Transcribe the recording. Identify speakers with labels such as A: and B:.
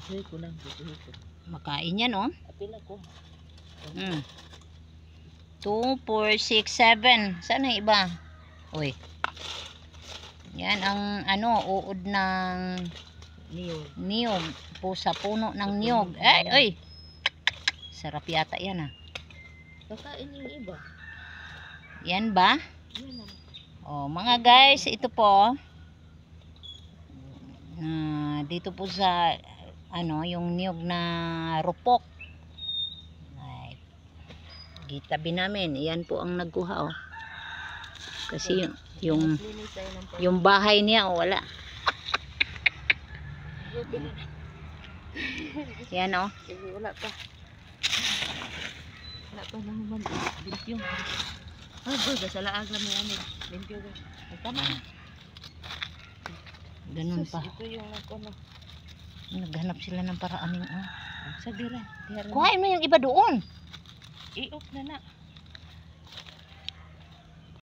A: Isuhi ko lang. Isuhi ko.
B: Makain yan, oh.
A: Apila ko.
B: 2, 4, 6, 7. Saan ang iba? Uy. Yan ang uod ng niyog. Sa puno ng niyog. Ay, uy. Sarap yata yan, ah.
A: Kakain yung iba.
B: Yan ba?
A: Yan naman.
B: Oh, mga guys, ito po. Dito po sa yung niyog na rupok. Ay, gitabi namin. Yan po ang nagkuha, oh. Kasi yung bahay niya, oh, wala. Yan, oh.
A: Wala pa. Wala pa naman. Limpyo. Ay, boy, gasalaag lang yan. Limpyo. Tama.
B: Ganun pa.
A: Ito yung
B: Naghanap sila ng paraan, oh.
A: Sa dira.
B: Kuhain mo yung iba doon.
A: I-off na na.